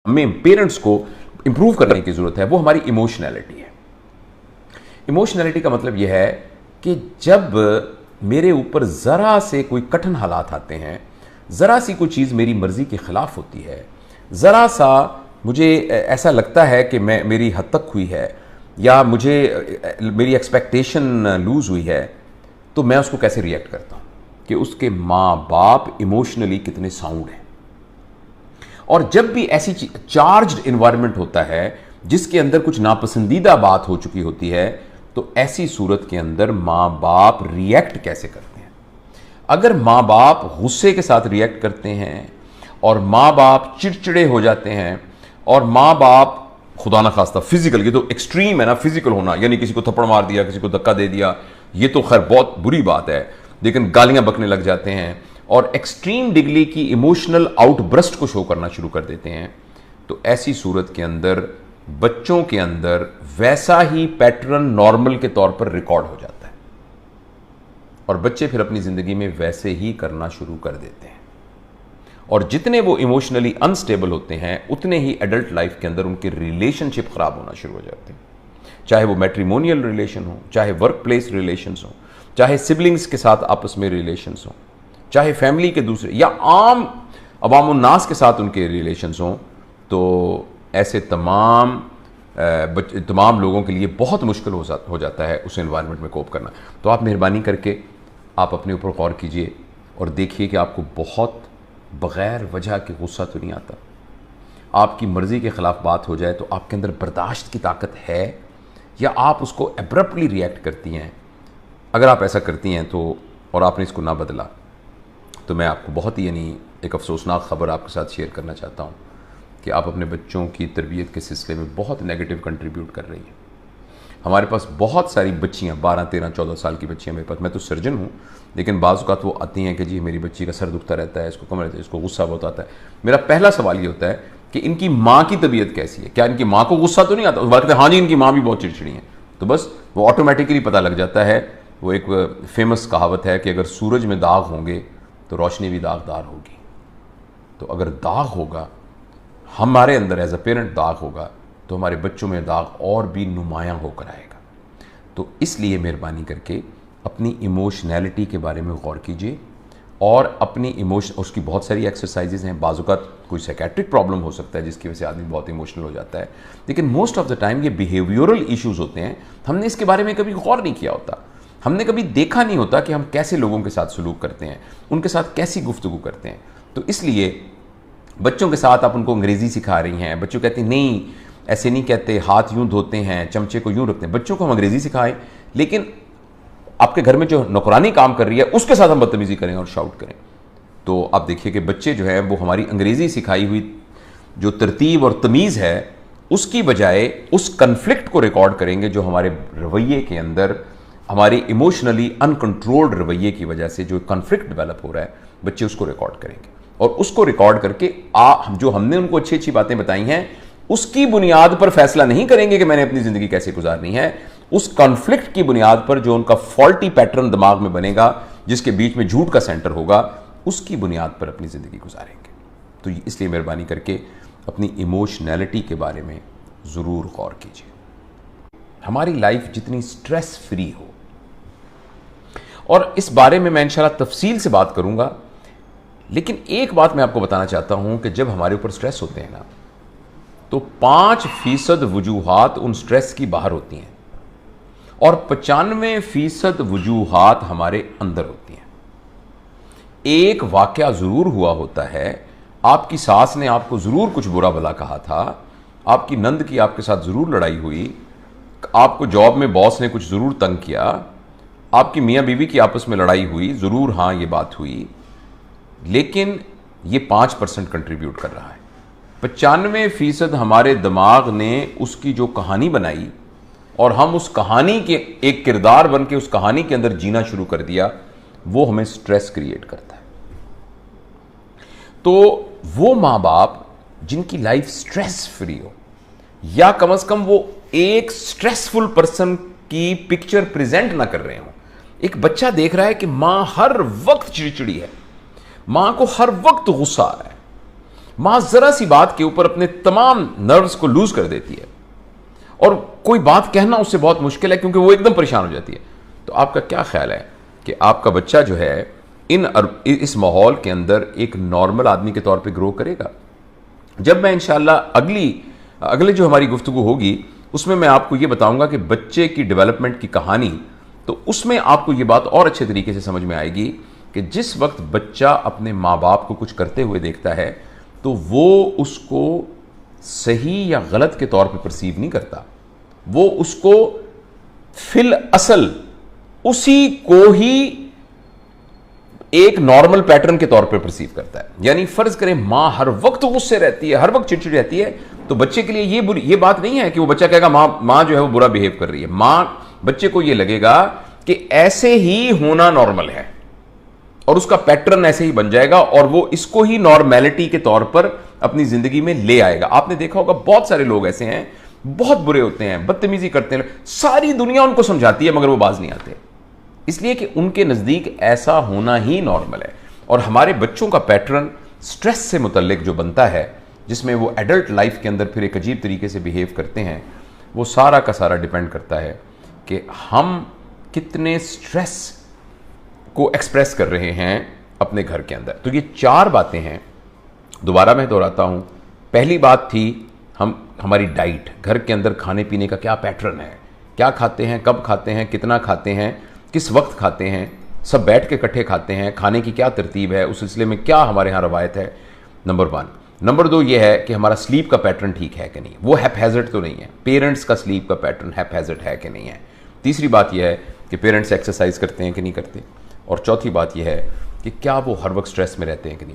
हमें पेरेंट्स को इंप्रूव करने की जरूरत है वो हमारी इमोशनैलिटी है। इमोशनैलिटी का मतलब यह है कि जब मेरे ऊपर ज़रा से कोई कठिन हालात आते हैं, ज़रा सी कोई चीज़ मेरी मर्ज़ी के ख़िलाफ़ होती है, ज़रा सा मुझे ऐसा लगता है कि मेरी हद तक हुई है या मुझे मेरी एक्सपेक्टेशन लूज़ हुई है, तो मैं उसको कैसे रिएक्ट करता हूँ कि उसके माँ बाप इमोशनली कितने साउंड हैं। और जब भी ऐसी चार्ज्ड इन्वायरमेंट होता है जिसके अंदर कुछ नापसंदीदा बात हो चुकी होती है, तो ऐसी सूरत के अंदर माँ बाप रिएक्ट कैसे करते हैं। अगर माँ बाप गुस्से के साथ रिएक्ट करते हैं और माँ बाप चिड़चिड़े हो जाते हैं और माँ बाप खुदा ना खास्ता फिजिकल, ये तो एक्सट्रीम है ना, फिजिकल होना, यानी किसी को थप्पड़ मार दिया, किसी को धक्का दे दिया, ये तो खैर बहुत बुरी बात है, लेकिन गालियां बकने लग जाते हैं और एक्सट्रीम डिग्री की इमोशनल आउटब्रस्ट को शो करना शुरू कर देते हैं, तो ऐसी सूरत के अंदर बच्चों के अंदर वैसा ही पैटर्न नॉर्मल के तौर पर रिकॉर्ड हो जाता है और बच्चे फिर अपनी जिंदगी में वैसे ही करना शुरू कर देते हैं। और जितने वो इमोशनली अनस्टेबल होते हैं उतने ही एडल्ट लाइफ के अंदर उनके रिलेशनशिप खराब होना शुरू हो जाते हैं, चाहे वो मैट्रिमोनियल रिलेशन हो, चाहे वर्क प्लेस रिलेशंस हो, चाहे सिबलिंग्स के साथ आपस में रिलेशंस हो, चाहे फैमिली के दूसरे या आम अवामुन्नास के साथ उनके रिलेशंस हों। तो ऐसे तमाम लोगों के लिए बहुत मुश्किल हो जाता है उस एनवायरनमेंट में कोप करना। तो आप मेहरबानी करके आप अपने ऊपर गौर कीजिए और देखिए कि आपको बहुत बग़ैर वजह के गुस्सा तो नहीं आता। आपकी मर्ज़ी के ख़िलाफ़ बात हो जाए तो आपके अंदर बर्दाश्त की ताकत है या आप उसको एब्रप्टली रिएक्ट करती हैं। अगर आप ऐसा करती हैं तो और आपने इसको ना बदला, तो मैं आपको बहुत ही एक अफसोसनाक ख़बर आपके साथ शेयर करना चाहता हूँ कि आप अपने बच्चों की तरबियत के सिलसिले में बहुत नेगेटिव कंट्रीब्यूट कर रही हैं। हमारे पास बहुत सारी बच्चियाँ 12, 13, 14 साल की बच्चियाँ मेरे पास, मैं तो सर्जन हूँ, लेकिन बाज़ औक़ात वो आती हैं कि जी मेरी बच्ची का सर दुखता रहता है, इसको कम रहता है, इसको गुस्सा बहुत आता है। मेरा पहला सवाल ये होता है कि इनकी माँ की तबीयत कैसी है, क्या इनकी माँ को गुस्सा तो नहीं आता। उस बात कहते हैं हाँ जी इनकी माँ भी बहुत चिड़चिड़ी है, तो बस वो ऑटोमेटिकली पता लग जाता है। वो एक फेमस कहावत है कि अगर सूरज में दाग होंगे तो रोशनी भी दागदार होगी। तो अगर दाग होगा हमारे अंदर एज अ पेरेंट दाग होगा तो हमारे बच्चों में दाग और भी नुमायाँ होकर आएगा। तो इसलिए मेहरबानी करके अपनी इमोशनैलिटी के बारे में गौर कीजिए और अपनी इमोशन, उसकी बहुत सारी एक्सरसाइजेज हैं। बाज़ औक़ात कोई साइकेट्रिक प्रॉब्लम हो सकता है जिसकी वजह से आदमी बहुत इमोशनल हो जाता है, लेकिन मोस्ट ऑफ द टाइम ये बिहेवियरल इश्यूज़ होते हैं। हमने इसके बारे में कभी गौर नहीं किया होता, हमने कभी देखा नहीं होता कि हम कैसे लोगों के साथ सलूक करते हैं, उनके साथ कैसी गुफ्तगू करते हैं। तो इसलिए बच्चों के साथ आप उनको अंग्रेज़ी सिखा रही हैं, बच्चों कहते हैं नहीं ऐसे नहीं कहते, हाथ यूँ धोते हैं, चमचे को यूँ रखते हैं। बच्चों को हम अंग्रेज़ी सिखाएं, लेकिन आपके घर में जो नौकरानी काम कर रही है उसके साथ हम बदतमीज़ी करें और शाउट करें, तो आप देखिए कि बच्चे जो हैं वो हमारी अंग्रेज़ी सिखाई हुई जो तरतीब और तमीज़ है उसकी बजाय उस कन्फ्लिक्ट को रिकॉर्ड करेंगे जो हमारे रवैये के अंदर, हमारी इमोशनली अनकंट्रोल्ड रवैये की वजह से जो कन्फ्लिक्ट डेवलप हो रहा है, बच्चे उसको रिकॉर्ड करेंगे और उसको रिकॉर्ड करके जो हमने उनको अच्छी अच्छी बातें बताई हैं उसकी बुनियाद पर फैसला नहीं करेंगे कि मैंने अपनी ज़िंदगी कैसे गुजारनी है। उस कॉन्फ्लिक्ट की बुनियाद पर जो उनका फॉल्टी पैटर्न दिमाग में बनेगा, जिसके बीच में झूठ का सेंटर होगा, उसकी बुनियाद पर अपनी ज़िंदगी गुजारेंगे। तो इसलिए मेहरबानी करके अपनी इमोशनैलिटी के बारे में ज़रूर गौर कीजिए। हमारी लाइफ जितनी स्ट्रेस फ्री हो, और इस बारे में मैं इंशाल्लाह तफसील से बात करूंगा, लेकिन एक बात मैं आपको बताना चाहता हूं कि जब हमारे ऊपर स्ट्रेस होते हैं ना, तो 5% वजूहात उन स्ट्रेस की बाहर होती हैं और 95% वजूहात हमारे अंदर होती हैं। एक वाकया ज़रूर हुआ होता है, आपकी सास ने आपको ज़रूर कुछ बुरा भला कहा था, आपकी नंद की आपके साथ ज़रूर लड़ाई हुई, आपको जॉब में बॉस ने कुछ ज़रूर तंग किया, आपकी मियाँ बीवी की आपस में लड़ाई हुई, ज़रूर हाँ ये बात हुई, लेकिन ये 5% कंट्रीब्यूट कर रहा है। 95% हमारे दिमाग ने उसकी जो कहानी बनाई और हम उस कहानी के एक किरदार बन के उस कहानी के अंदर जीना शुरू कर दिया, वो हमें स्ट्रेस क्रिएट करता है। तो वो माँ बाप जिनकी लाइफ स्ट्रेस फ्री हो, या कम से कम वो एक स्ट्रेसफुल पर्सन की पिक्चर प्रेजेंट ना कर रहे हो। एक बच्चा देख रहा है कि माँ हर वक्त चिड़चिड़ी है, माँ को हर वक्त गुस्सा आ रहा है, माँ ज़रा सी बात के ऊपर अपने तमाम नर्व्स को लूज कर देती है और कोई बात कहना उससे बहुत मुश्किल है क्योंकि वो एकदम परेशान हो जाती है। तो आपका क्या ख्याल है कि आपका बच्चा जो है इस माहौल के अंदर एक नॉर्मल आदमी के तौर पे ग्रो करेगा? जब मैं इंशाअल्लाह अगले जो हमारी गुफ्तगू होगी उसमें मैं आपको ये बताऊंगा कि बच्चे की डेवलपमेंट की कहानी, तो उसमें आपको ये बात और अच्छे तरीके से समझ में आएगी कि जिस वक्त बच्चा अपने माँ बाप को कुछ करते हुए देखता है तो वो उसको सही या गलत के तौर पे परसीव नहीं करता, वो उसको फिल असल उसी को ही एक नॉर्मल पैटर्न के तौर पे परसीव करता है। यानी फर्ज करें मां हर वक्त गुस्से रहती है, हर वक्त चिड़चिड़ी रहती है, तो बच्चे के लिए ये बात नहीं है कि वो बच्चा कहेगा मां जो है वो बुरा बिहेव कर रही है। बच्चे को ये लगेगा कि ऐसे ही होना नॉर्मल है और उसका पैटर्न ऐसे ही बन जाएगा और वो इसको ही नॉर्मेलिटी के तौर पर अपनी जिंदगी में ले आएगा। आपने देखा होगा बहुत सारे लोग ऐसे हैं, बहुत बुरे होते हैं, बदतमीजी करते हैं, सारी दुनिया उनको समझाती है मगर वो बाज नहीं आते, इसलिए कि उनके नज़दीक ऐसा होना ही नॉर्मल है। और हमारे बच्चों का पैटर्न स्ट्रेस से मुतल्लिक जो बनता है, जिसमें वो एडल्ट लाइफ के अंदर फिर एक अजीब तरीके से बिहेव करते हैं, वो सारा का सारा डिपेंड करता है कि हम कितने स्ट्रेस को एक्सप्रेस कर रहे हैं अपने घर के अंदर। तो ये 4 बातें हैं, दोबारा मैं दोहराता हूँ। पहली बात थी हमारी डाइट, घर के अंदर खाने पीने का क्या पैटर्न है, क्या खाते हैं, कब खाते हैं, कितना खाते हैं, किस वक्त खाते हैं, सब बैठ के इकट्ठे खाते हैं, खाने की क्या तरतीब है, उस सिलसिले में क्या हमारे यहाँ रवायत है, नंबर 1। नंबर 2 ये है कि हमारा स्लीप का पैटर्न ठीक है कि नहीं, वो हैपहैज़र्ड तो नहीं है, पेरेंट्स का स्लीप का पैटर्न हैपहैज़र्ड है कि नहीं है। तीसरी बात यह है कि पेरेंट्स एक्सरसाइज करते हैं कि नहीं करते, और चौथी बात यह है कि क्या वो हर वक्त स्ट्रेस में रहते हैं कि नहीं।